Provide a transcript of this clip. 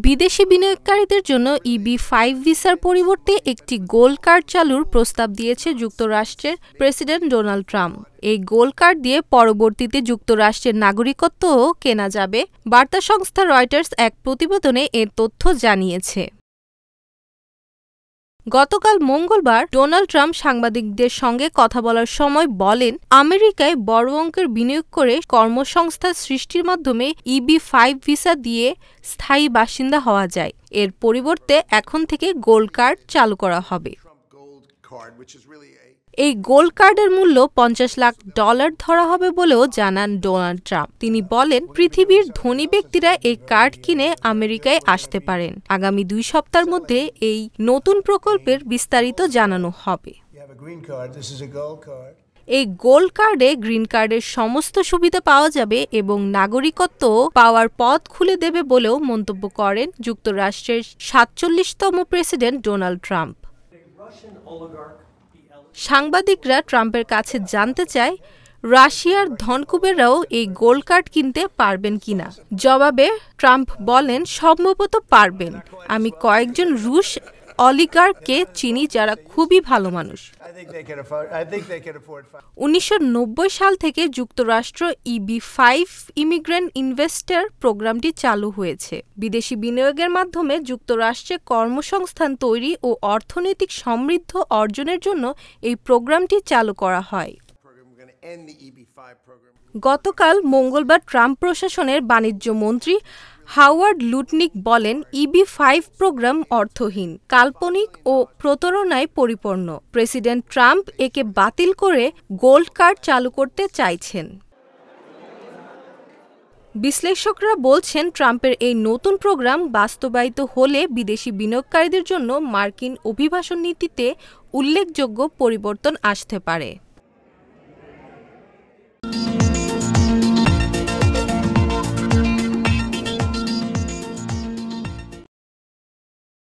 বিদেশি বিনিয়োগকারীদের জন্য EB-5 ভিসার পরিবর্তে একটি গোল্ড কার্ড চালুর প্রস্তাব দিয়েছে যুক্তরাষ্ট্রের প্রেসিডেন্ট ডোনাল্ড ট্রাম্প। এই গোল্ড কার্ড দিয়ে পরবর্তীতে যুক্তরাষ্ট্রের নাগরিকত্বও কেনা যাবে। বার্তা সংস্থা রয়টার্স এক প্রতিবেদনে এ তথ্য জানিয়েছে। গতকাল মঙ্গলবার ডোনাল্ড ট্রাম্প সাংবাদিকদের সঙ্গে কথা বলার সময় বলেন, আমেরিকায় বড় অঙ্কের বিনিয়োগ করে কর্মসংস্থান সৃষ্টির মাধ্যমে EB-5 ভিসা দিয়ে স্থায়ী বাসিন্দা হওয়া যায়। এর পরিবর্তে এখন থেকে গোল্ড কার্ড চালু করা হবে। এই গোল্ড কার্ডের মূল্য $50 লাখ ধরা হবে বলেও জানান ডোনাল্ড ট্রাম্প। তিনি বলেন, পৃথিবীর ধনী ব্যক্তিরা এই কার্ড কিনে আমেরিকায় আসতে পারেন। আগামী 2 সপ্তাহের মধ্যে এই নতুন প্রকল্পের বিস্তারিত জানানো হবে। এই গোল্ড কার্ডে গ্রিন কার্ডের সমস্ত সুবিধা পাওয়া যাবে এবং নাগরিকত্ব পাওয়ার পথ খুলে দেবে বলেও মন্তব্য করেন যুক্তরাষ্ট্রের 47তম প্রেসিডেন্ট ডোনাল্ড ট্রাম্প। সাংবাদিকরা ট্রাম্পের কাছে জানতে চায়, রাশিয়ার ধনকুবেরাও এই গোল্ড কার্ড কিনতে পারবেন কিনা। জবাবে ট্রাম্প বলেন, সম্ভবত পারবেন। আমি কয়েকজন রুশ অলিগার্ককে চিনি যারা খুবই ভালো মানুষ। 1990 সাল থেকে যুক্তরাষ্ট্র EB-5 ইমিগ্রেন্ট ইনভেস্টর প্রোগ্রামটি চালু হয়েছে। বিদেশি বিনিয়োগের মাধ্যমে যুক্তরাষ্ট্রে কর্মসংস্থান তৈরি ও অর্থনৈতিক সমৃদ্ধি অর্জনের জন্য এই প্রোগ্রামটি চালু করা হয়। গতকাল মঙ্গলবার ট্রাম্প প্রশাসনের বাণিজ্য মন্ত্রী হাওয়ার্ড লুটনিক বলেন, EB-5 প্রোগ্রাম অর্থহীন, কাল্পনিক ও প্রতারণায় পরিপূর্ণ। প্রেসিডেন্ট ট্রাম্প একে বাতিল করে গোল্ড কার্ড চালু করতে চাইছেন। বিশ্লেষকরা বলছেন, ট্রাম্পের এই নতুন প্রোগ্রাম বাস্তবায়িত হলে বিদেশি বিনিয়োগকারীদের জন্য মার্কিন অভিবাসন নীতিতে উল্লেখযোগ্য পরিবর্তন আসতে পারে।